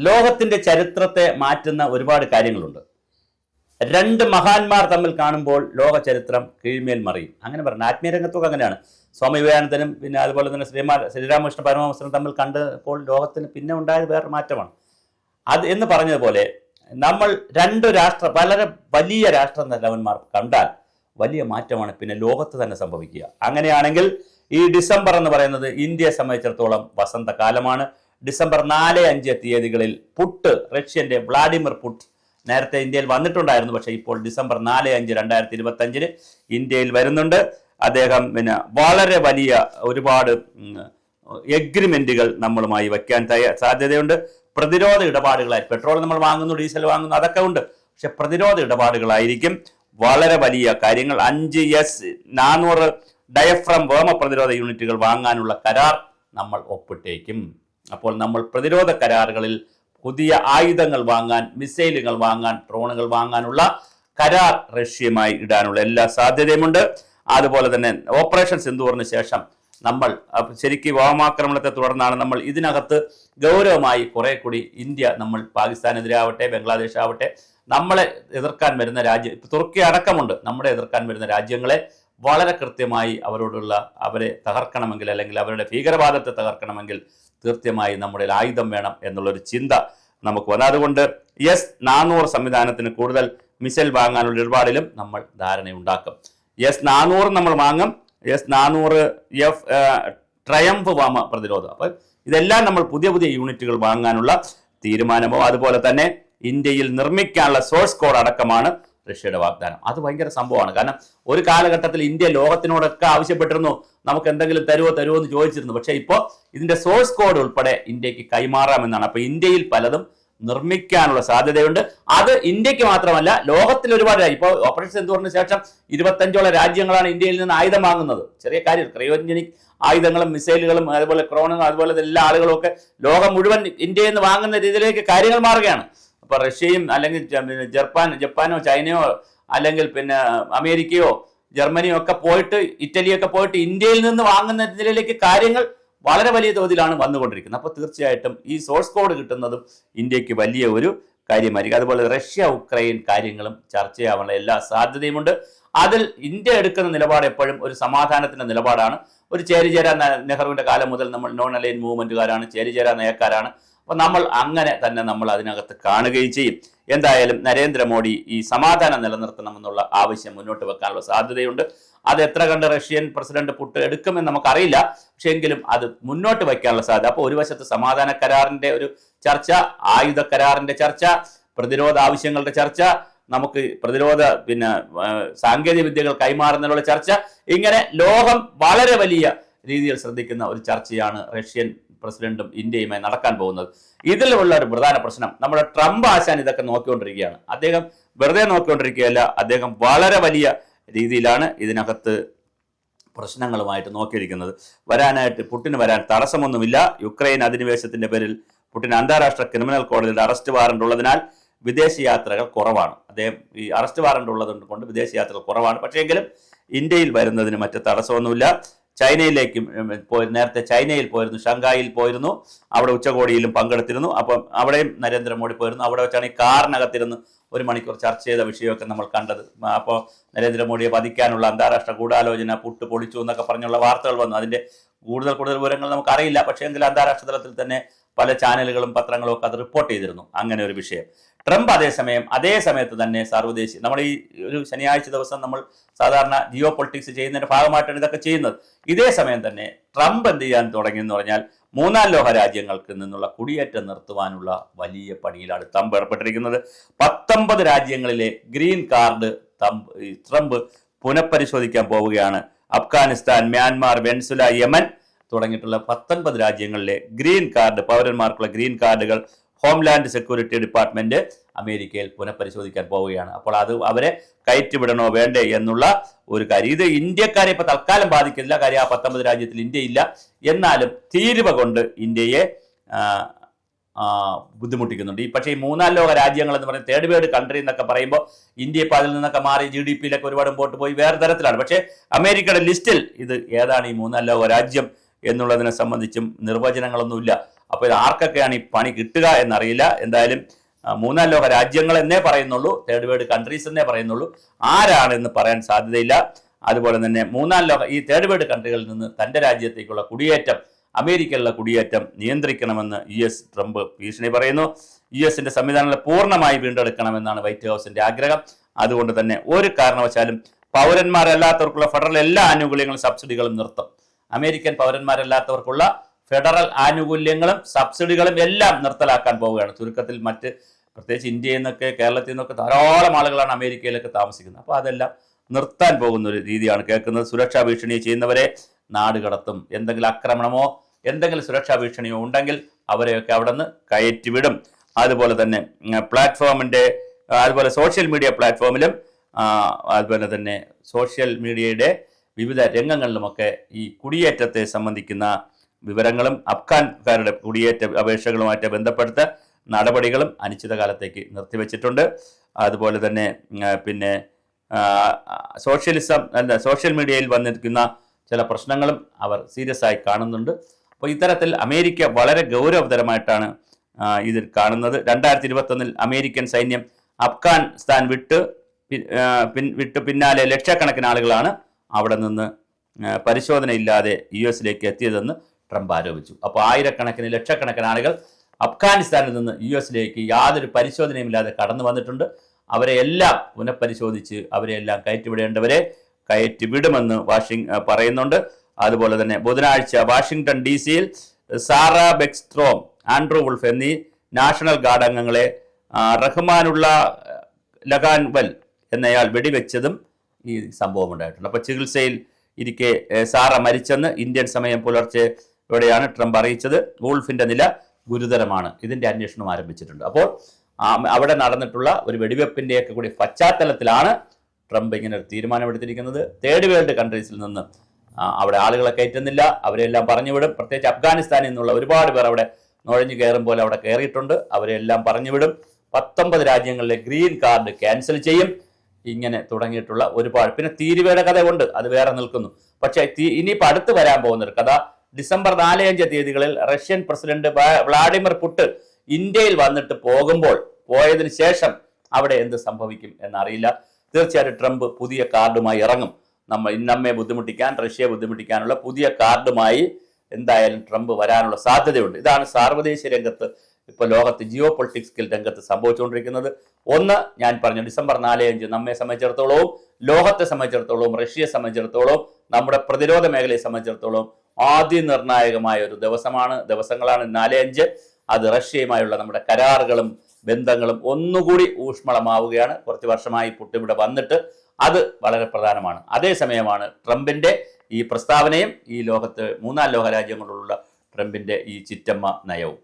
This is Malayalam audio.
ലോകത്തിന്റെ ചരിത്രത്തെ മാറ്റുന്ന ഒരുപാട് കാര്യങ്ങളുണ്ട്. രണ്ട് മഹാന്മാർ തമ്മിൽ കാണുമ്പോൾ ലോക ചരിത്രം കീഴ്മേൽ മറിയും. അങ്ങനെ പറഞ്ഞു ആത്മീയരംഗത്തൊക്കെ അങ്ങനെയാണ്. സ്വാമി വിവേകാനന്ദനും പിന്നെ അതുപോലെ തന്നെ ശ്രീരാമകൃഷ്ണ പരമഹംസനും തമ്മിൽ കണ്ടപ്പോൾ ലോകത്തിന് പിന്നെ ഉണ്ടായത് വേറെ മാറ്റമാണ്. അത് എന്ന് പറഞ്ഞതുപോലെ നമ്മൾ രണ്ട് വളരെ വലിയ രാഷ്ട്ര തലവന്മാർ കണ്ടാൽ വലിയ മാറ്റമാണ് പിന്നെ ലോകത്ത് തന്നെ സംഭവിക്കുക. അങ്ങനെയാണെങ്കിൽ ഈ ഡിസംബർ എന്ന് പറയുന്നത് ഇന്ത്യയെ സംബന്ധിച്ചിടത്തോളം വസന്തകാലമാണ്. ഡിസംബർ 4-5 തീയതികളിൽ റഷ്യന്റെ വ്ളാഡിമിർ പുട്ട് നേരത്തെ ഇന്ത്യയിൽ വന്നിട്ടുണ്ടായിരുന്നു. പക്ഷേ ഇപ്പോൾ ഡിസംബർ 4-5 2025 ഇന്ത്യയിൽ വരുന്നുണ്ട്. അദ്ദേഹം പിന്നെ വളരെ വലിയ ഒരുപാട് എഗ്രിമെന്റുകൾ നമ്മളുമായി വയ്ക്കാൻ സാധ്യതയുണ്ട്. പ്രതിരോധ ഇടപാടുകളായി പെട്രോൾ നമ്മൾ വാങ്ങുന്നു, ഡീസൽ വാങ്ങുന്നു, അതൊക്കെ ഉണ്ട്. പക്ഷെ പ്രതിരോധ ഇടപാടുകളായിരിക്കും വളരെ വലിയ കാര്യങ്ങൾ. 5S-400 ഡയഫ്രം വ്യോമ പ്രതിരോധ യൂണിറ്റുകൾ വാങ്ങാനുള്ള കരാർ നമ്മൾ ഒപ്പിട്ടേക്കും. അപ്പോൾ നമ്മൾ പ്രതിരോധ കരാറുകളിൽ പുതിയ ആയുധങ്ങൾ വാങ്ങാൻ, മിസൈലുകൾ വാങ്ങാൻ, ഡ്രോണുകൾ വാങ്ങാനുള്ള കരാർ റഷ്യയുമായി ഇടാനുള്ള എല്ലാ സാധ്യതയുമുണ്ട്. അതുപോലെ തന്നെ ഓപ്പറേഷൻ സിന്ദൂറിന് ശേഷം നമ്മൾ ശരിക്കും വ്യോമാക്രമണത്തെ തുടർന്നാണ് നമ്മൾ ഇതിനകത്ത് ഗൗരവമായി കുറെ കൂടി നമ്മൾ പാകിസ്ഥാനെതിരാവട്ടെ, ബംഗ്ലാദേശ് ആവട്ടെ, നമ്മളെ എതിർക്കാൻ വരുന്ന രാജ്യം, തുർക്കി അടക്കമുണ്ട്, നമ്മളെ എതിർക്കാൻ വരുന്ന രാജ്യങ്ങളെ വളരെ കൃത്യമായി അവരെ തകർക്കണമെങ്കിൽ, അല്ലെങ്കിൽ അവരുടെ ഭീകരവാദത്തെ തകർക്കണമെങ്കിൽ തീർച്ചയായി നമ്മുടെ ആയുധം വേണം എന്നുള്ളൊരു ചിന്ത നമുക്ക് വന്നു. അതുകൊണ്ട് S-400 സംവിധാനത്തിന് കൂടുതൽ മിസൈൽ വാങ്ങാനുള്ള ഇടപാടിലും നമ്മൾ ധാരണയുണ്ടാക്കും. S-400 നമ്മൾ വാങ്ങും. S-400F ട്രയംഫ് വാമ പ്രതിരോധം. അപ്പോൾ ഇതെല്ലാം നമ്മൾ പുതിയ യൂണിറ്റുകൾ വാങ്ങാനുള്ള തീരുമാനമോ, അതുപോലെ തന്നെ ഇന്ത്യയിൽ നിർമ്മിക്കാനുള്ള സോഴ്സ് കോഡ് അടക്കമാണ് റഷ്യയുടെ വാഗ്ദാനം. അത് ഭയങ്കര സംഭവമാണ്. കാരണം ഒരു കാലഘട്ടത്തിൽ ഇന്ത്യ ലോകത്തിനോടൊക്കെ ആവശ്യപ്പെട്ടിരുന്നു, നമുക്ക് എന്തെങ്കിലും തരുമോ എന്ന് ചോദിച്ചിരുന്നു. പക്ഷേ ഇപ്പോൾ ഇതിന്റെ സോഴ്സ് കോഡ് ഉൾപ്പെടെ ഇന്ത്യക്ക് കൈമാറാമെന്നാണ്. അപ്പോൾ ഇന്ത്യയിൽ പലതും നിർമ്മിക്കാനുള്ള സാധ്യതയുണ്ട്. അത് ഇന്ത്യക്ക് മാത്രമല്ല, ലോകത്തിൽ ഒരുപാട് രാജ്യം. ഇപ്പോൾ ഓപ്പറേഷൻ സിന്ദൂറിന് ശേഷം 25ഓളം രാജ്യങ്ങളാണ് ഇന്ത്യയിൽ നിന്ന് ആയുധം വാങ്ങുന്നത്. ചെറിയ കാര്യം, ക്രയോജനിക് ആയുധങ്ങളും മിസൈലുകളും അതുപോലെ ക്രോണും അതുപോലെ എല്ലാ ആളുകളും ഒക്കെ ലോകം മുഴുവൻ ഇന്ത്യയിൽ നിന്ന് വാങ്ങുന്ന രീതിയിലേക്ക് കാര്യങ്ങൾ മാറുകയാണ്. അപ്പോൾ റഷ്യയും അല്ലെങ്കിൽ ജപ്പാനോ ചൈനയോ അല്ലെങ്കിൽ പിന്നെ അമേരിക്കയോ ജർമ്മനിയോ ഒക്കെ പോയിട്ട്, ഇറ്റലിയൊക്കെ പോയിട്ട് ഇന്ത്യയിൽ നിന്ന് വാങ്ങുന്ന രീതിയിലേക്ക് കാര്യങ്ങൾ വളരെ വലിയ തോതിലാണ് വന്നുകൊണ്ടിരിക്കുന്നത്. അപ്പോൾ തീർച്ചയായിട്ടും ഈ സോഴ്സ് കോഡ് കിട്ടുന്നതും ഇന്ത്യക്ക് വലിയ ഒരു കാര്യമായിരിക്കും. അതുപോലെ റഷ്യ-ഉക്രൈൻ കാര്യങ്ങളും ചർച്ചയാവാനുള്ള എല്ലാ സാധ്യതയുമുണ്ട്. അതിൽ ഇന്ത്യ എടുക്കുന്ന നിലപാട് എപ്പോഴും ഒരു സമാധാനത്തിന്റെ നിലപാടാണ്. ഒരു ചേരിചേരാ നെഹ്റുവിന്റെ കാലം മുതൽ നമ്മൾ നോൺ അലൈൻ മൂവ്മെന്റുകാരാണ്, ചേരിചേരാ നയക്കാരാണ്. അപ്പോൾ നമ്മൾ അങ്ങനെ തന്നെ നമ്മൾ അതിനകത്ത് കാണുകയും ചെയ്യും. എന്തായാലും നരേന്ദ്രമോദി ഈ സമാധാനം നിലനിർത്തണമെന്നുള്ള ആവശ്യം മുന്നോട്ട് വെക്കാനുള്ള സാധ്യതയുണ്ട്. അത് എത്ര കണ്ട് റഷ്യൻ പ്രസിഡന്റ് പുട്ട് എടുക്കുമെന്ന് നമുക്കറിയില്ല. പക്ഷേ എങ്കിലും അത് മുന്നോട്ട് വയ്ക്കാനുള്ള സാധ്യത. അപ്പോൾ ഒരു വശത്ത് സമാധാന കരാറിന്റെ ഒരു ചർച്ച, ആയുധ കരാറിന്റെ ചർച്ച, പ്രതിരോധ ആവശ്യങ്ങളുടെ ചർച്ച, നമുക്ക് പ്രതിരോധ സാങ്കേതിക വിദ്യകൾ കൈമാറുന്നതിനുള്ള ചർച്ച, ഇങ്ങനെ ലോകം വളരെ വലിയ രീതിയിൽ ശ്രദ്ധിക്കുന്ന ഒരു ചർച്ചയാണ് റഷ്യൻ പ്രസിഡന്റും ഇന്ത്യയുമായി നടക്കാൻ പോകുന്നത്. ഇതിലുള്ള ഒരു പ്രധാന പ്രശ്നം, നമ്മുടെ ട്രംപ് ആശാൻ ഇതൊക്കെ നോക്കിക്കൊണ്ടിരിക്കുകയാണ്. അദ്ദേഹം വെറുതെ നോക്കിക്കൊണ്ടിരിക്കുകയല്ല, അദ്ദേഹം വളരെ വലിയ രീതിയിലാണ് ഇതിനകത്ത് പ്രശ്നങ്ങളുമായിട്ട് നോക്കിയിരിക്കുന്നത്. പുട്ടിന് വരാൻ തടസ്സമൊന്നുമില്ല. യുക്രൈൻ അധിനിവേശത്തിന്റെ പേരിൽ പുട്ടിന് അന്താരാഷ്ട്ര ക്രിമിനൽ കോടതിയുടെ അറസ്റ്റ് വാറണ്ട് ഉള്ളതിനാൽ വിദേശ യാത്രകൾ കുറവാണ്. അദ്ദേഹം ഈ അറസ്റ്റ് വാറണ്ട് ഉള്ളത് കൊണ്ട് വിദേശ യാത്രകൾ കുറവാണ്. പക്ഷേ എങ്കിലും ഇന്ത്യയിൽ വരുന്നതിന് മറ്റ് തടസ്സമൊന്നുമില്ല. ചൈനയിലേക്കും നേരത്തെ ചൈനയിൽ പോയിരുന്നു, ഷങ്കായിൽ പോയിരുന്നു, അവിടെ ഉച്ചകോടിയിലും പങ്കെടുത്തിരുന്നു. അപ്പം അവിടെയും നരേന്ദ്രമോദി പോയിരുന്നു. അവിടെ വെച്ചാണ് ഈ കാറിനകത്തിരുന്ന് 1 മണിക്കൂർ ചർച്ച ചെയ്ത വിഷയമൊക്കെ നമ്മൾ കണ്ടത്. അപ്പോൾ നരേന്ദ്രമോദിയെ വധിക്കാനുള്ള അന്താരാഷ്ട്ര ഗൂഢാലോചന പൊളിച്ചു എന്നൊക്കെ പറഞ്ഞുള്ള വാർത്തകൾ വന്നു. അതിന്റെ കൂടുതൽ വിവരങ്ങൾ നമുക്കറിയില്ല. പക്ഷേ എങ്കിൽ അന്താരാഷ്ട്ര തലത്തിൽ തന്നെ പല ചാനലുകളും പത്രങ്ങളും ഒക്കെ അത് റിപ്പോർട്ട് ചെയ്തിരുന്നു, അങ്ങനെ ഒരു വിഷയം. ട്രംപ് അതേ സമയത്ത് തന്നെ നമ്മൾ ഈ ഒരു ശനിയാഴ്ച ദിവസം നമ്മൾ സാധാരണ ജിയോ പൊളിറ്റിക്സ് ചെയ്യുന്നതിന്റെ ഭാഗമായിട്ടാണ് ഇതൊക്കെ ചെയ്യുന്നത്. ഇതേ സമയം തന്നെ ട്രംപ് എന്ത് ചെയ്യാൻ തുടങ്ങിയെന്ന് പറഞ്ഞാൽ 3ാം ലോക രാജ്യങ്ങൾക്ക് നിന്നുള്ള കുടിയേറ്റം നിർത്തുവാനുള്ള വലിയ പണിയിലാണ് ട്രംപ് ഏർപ്പെട്ടിരിക്കുന്നത്. 19 രാജ്യങ്ങളിലെ ഗ്രീൻ കാർഡ് ട്രംപ് പുനഃപരിശോധിക്കാൻ പോവുകയാണ്. അഫ്ഗാനിസ്ഥാൻ, മ്യാൻമാർ, വെനസ്വേല, യമൻ തുടങ്ങിയിട്ടുള്ള 19 രാജ്യങ്ങളിലെ ഗ്രീൻ കാർഡ്, പൗരന്മാർക്കുള്ള ഗ്രീൻ കാർഡുകൾ ഹോംലാൻഡ് സെക്യൂരിറ്റി ഡിപ്പാർട്ട്മെന്റ് അമേരിക്കയിൽ പുനഃപരിശോധിക്കാൻ പോവുകയാണ്. അപ്പോൾ അത് അവരെ കയറ്റിവിടണോ വേണ്ടേ എന്നുള്ള ഒരു കാര്യം. ഇത് ഇന്ത്യക്കാരെ ഇപ്പൊ തൽക്കാലം ബാധിക്കുന്നില്ല. കാര്യം ആ 19 രാജ്യത്തിൽ ഇന്ത്യ ഇല്ല. എന്നാലും തീരുവ കൊണ്ട് ഇന്ത്യയെ ബുദ്ധിമുട്ടിക്കുന്നുണ്ട്. പക്ഷേ ഈ 3ാം ലോക രാജ്യങ്ങൾ എന്ന് പറയുന്നത് തേർഡ് വേൾഡ് കൺട്രി എന്നൊക്കെ പറയുമ്പോൾ ഇന്ത്യ ഇപ്പോൾ അതിൽ നിന്നൊക്കെ മാറി GDP-യിലൊക്കെ ഒരുപാട് മുമ്പോട്ട് പോയി വേറെ തരത്തിലാണ്. പക്ഷേ അമേരിക്കയുടെ ലിസ്റ്റിൽ ഇത് ഏതാണ് ഈ 3ാം ലോക രാജ്യം എന്നുള്ളതിനെ സംബന്ധിച്ചും നിർവചനങ്ങളൊന്നുമില്ല. അപ്പോൾ ഇത് ആർക്കൊക്കെയാണ് ഈ പണി കിട്ടുക എന്നറിയില്ല. എന്തായാലും മൂന്നാം ലോക രാജ്യങ്ങൾ എന്നേ പറയുന്നുള്ളൂ, തേർഡ് വേൾഡ് കൺട്രീസ് എന്നേ പറയുന്നുള്ളൂ, ആരാണെന്ന് പറയാൻ സാധ്യതയില്ല. അതുപോലെ തന്നെ ഈ തേർഡ് വേൾഡ് കൺട്രികളിൽ നിന്ന് തൻ്റെ രാജ്യത്തേക്കുള്ള കുടിയേറ്റം, അമേരിക്കയിലുള്ള കുടിയേറ്റം നിയന്ത്രിക്കണമെന്ന് ട്രംപ് ഭീഷണി പറയുന്നു. ന്റെ സംവിധാനങ്ങളെ പൂർണ്ണമായി വീണ്ടെടുക്കണമെന്നാണ് വൈറ്റ് ഹൗസിന്റെ ആഗ്രഹം. അതുകൊണ്ട് തന്നെ ഒരു കാരണവശാലും പൗരന്മാരല്ലാത്തവർക്കുള്ള ഫെഡറൽ എല്ലാ ആനുകൂല്യങ്ങളും സബ്സിഡികളും നിർത്തും. അമേരിക്കൻ പൗരന്മാരല്ലാത്തവർക്കുള്ള ഫെഡറൽ ആനുകൂല്യങ്ങളും സബ്സിഡികളും എല്ലാം നിർത്തലാക്കാൻ പോവുകയാണ്. ചുരുക്കത്തിൽ പ്രത്യേകിച്ച് ഇന്ത്യയിൽ നിന്നൊക്കെ കേരളത്തിൽ നിന്നൊക്കെ ധാരാളം ആളുകളാണ് അമേരിക്കയിലൊക്കെ താമസിക്കുന്നത്. അപ്പോൾ അതെല്ലാം നിർത്താൻ പോകുന്ന ഒരു രീതിയാണ് കേൾക്കുന്നത്. സുരക്ഷാ ഭീഷണി ചെയ്യുന്നവരെ നാട് കടത്തും. എന്തെങ്കിലും ആക്രമണമോ എന്തെങ്കിലും സുരക്ഷാ ഭീഷണിയോ ഉണ്ടെങ്കിൽ അവരെയൊക്കെ അവിടെ നിന്ന് കയറ്റിവിടും. അതുപോലെ തന്നെ അതുപോലെ സോഷ്യൽ മീഡിയ പ്ലാറ്റ്ഫോമിലും അതുപോലെ തന്നെ സോഷ്യൽ മീഡിയയുടെ വിവിധ രംഗങ്ങളിലുമൊക്കെ ഈ കുടിയേറ്റത്തെ സംബന്ധിക്കുന്ന വിവരങ്ങളും അഫ്ഗാൻകാരുടെ കുടിയേറ്റ അപേക്ഷകളുമായിട്ട് ബന്ധപ്പെടുത്ത നടപടികളും അനിശ്ചിതകാലത്തേക്ക് നിർത്തിവെച്ചിട്ടുണ്ട്. അതുപോലെ തന്നെ സോഷ്യൽ മീഡിയയിൽ വന്നിരിക്കുന്ന ചില പ്രശ്നങ്ങളും അവർ സീരിയസ് ആയി കാണുന്നുണ്ട്. അപ്പോൾ ഇത്തരത്തിൽ അമേരിക്ക വളരെ ഗൗരവതരമായിട്ടാണ് ഇതിൽ കാണുന്നത്. 2021 അമേരിക്കൻ സൈന്യം അഫ്ഗാനിസ്ഥാൻ വിട്ട് പിന്നാലെ ലക്ഷക്കണക്കിന് ആളുകളാണ് അവിടെ നിന്ന് പരിശോധനയില്ലാതെ US എത്തിയതെന്ന് ട്രംപ് ആരോപിച്ചു. അപ്പോൾ ആയിരക്കണക്കിന് ലക്ഷക്കണക്കിന് ആളുകൾ അഫ്ഗാനിസ്ഥാനിൽ നിന്ന് US യാതൊരു പരിശോധനയുമില്ലാതെ കടന്നു വന്നിട്ടുണ്ട്. അവരെ എല്ലാം പുനഃപരിശോധിച്ച് അവരെല്ലാം കയറ്റിവിടേണ്ടവരെ കയറ്റിവിടുമെന്ന് പറയുന്നുണ്ട്. അതുപോലെ തന്നെ ബുധനാഴ്ച വാഷിംഗ്ടൺ DC-യിൽ സാറ ബെക്സ്ട്രോം, ആൻഡ്രൂ വുൾഫ് എന്നീ നാഷണൽ ഗാർഡ് അംഗങ്ങളെ റഹ്മാനുള്ള ലഗാൻവൽ എന്നയാൾ വെടിവെച്ചതും ഈ സംഭവം ഉണ്ടായിട്ടുണ്ട്. അപ്പോൾ ചികിത്സയിൽ ഇരിക്കെ സാറ മരിച്ചെന്ന് ഇന്ത്യൻ സമയം പുലർച്ചെയോടെയാണ് ട്രംപ് അറിയിച്ചത്. വൂൾഫിന്റെ നില ഗുരുതരമാണ്. ഇതിന്റെ അന്വേഷണം ആരംഭിച്ചിട്ടുണ്ട്. അപ്പോൾ അവിടെ നടന്നിട്ടുള്ള ഒരു വെടിവെപ്പിന്റെയൊക്കെ കൂടി പശ്ചാത്തലത്തിലാണ് ട്രംപ് ഇങ്ങനെ ഒരു തീരുമാനമെടുത്തിരിക്കുന്നത്. തേർഡ് വേൾഡ് കൺട്രീസിൽ നിന്ന് അവിടെ ആളുകളെ കയറ്റുന്നില്ല, അവരെല്ലാം പറഞ്ഞുവിടും. പ്രത്യേകിച്ച് അഫ്ഗാനിസ്ഥാനിൽ നിന്നുള്ള ഒരുപാട് പേർ അവിടെ നുഴഞ്ഞു കയറും പോലെ അവിടെ കയറിയിട്ടുണ്ട്. അവരെല്ലാം പറഞ്ഞുവിടും. 19 രാജ്യങ്ങളിലെ ഗ്രീൻ കാർഡ് ക്യാൻസൽ ചെയ്യും. ഇങ്ങനെ തുടങ്ങിയിട്ടുള്ള ഒരുപാട്, പിന്നെ തീരുവയുടെ കഥ ഉണ്ട്, അത് വേറെ നിൽക്കുന്നു. പക്ഷേ ഇനിയിപ്പോൾ അടുത്ത് വരാൻ പോകുന്ന ഒരു കഥ, ഡിസംബർ 4-5 തീയതികളിൽ റഷ്യൻ പ്രസിഡന്റ് വ്ളാഡിമിർ പുടിൻ ഇന്ത്യയിൽ വന്നിട്ട് പോയതിനു ശേഷം അവിടെ എന്ത് സംഭവിക്കും എന്നറിയില്ല. തീർച്ചയായിട്ടും ട്രംപ് പുതിയ കാർഡുമായി ഇറങ്ങും. നമ്മെ ബുദ്ധിമുട്ടിക്കാൻ, റഷ്യയെ ബുദ്ധിമുട്ടിക്കാനുള്ള പുതിയ കാർഡുമായി എന്തായാലും ട്രംപ് വരാനുള്ള സാധ്യതയുണ്ട്. ഇതാണ് സാർവദേശീയ രംഗത്ത് ഇപ്പോൾ ലോകത്ത് ജിയോ പൊളിറ്റിക്സ് രംഗത്ത് സംഭവിച്ചുകൊണ്ടിരിക്കുന്നത്. ഒന്ന്, ഞാൻ പറഞ്ഞു, ഡിസംബർ 4-5 നമ്മെ സംബന്ധിച്ചിടത്തോളവും ലോകത്തെ സംബന്ധിച്ചിടത്തോളവും റഷ്യയെ സംബന്ധിച്ചിടത്തോളവും നമ്മുടെ പ്രതിരോധ മേഖലയെ സംബന്ധിച്ചിടത്തോളം നിർണായകമായ ഒരു ദിവസങ്ങളാണ് 4-5. അത് റഷ്യയുമായുള്ള നമ്മുടെ കരാറുകളും ബന്ധങ്ങളും ഒന്നുകൂടി ഊഷ്മളമാവുകയാണ്. കുറച്ച് വർഷമായി പുടിൻ ഇവിടെ വന്നിട്ട് അത് വളരെ പ്രധാനമാണ്. അതേസമയമാണ് ട്രംപിന്റെ ഈ പ്രസ്താവനയും ഈ മൂന്നാം ലോക രാജ്യങ്ങളിലുള്ള ട്രംപിന്റെ ഈ ചിറ്റമ്മ നയവും.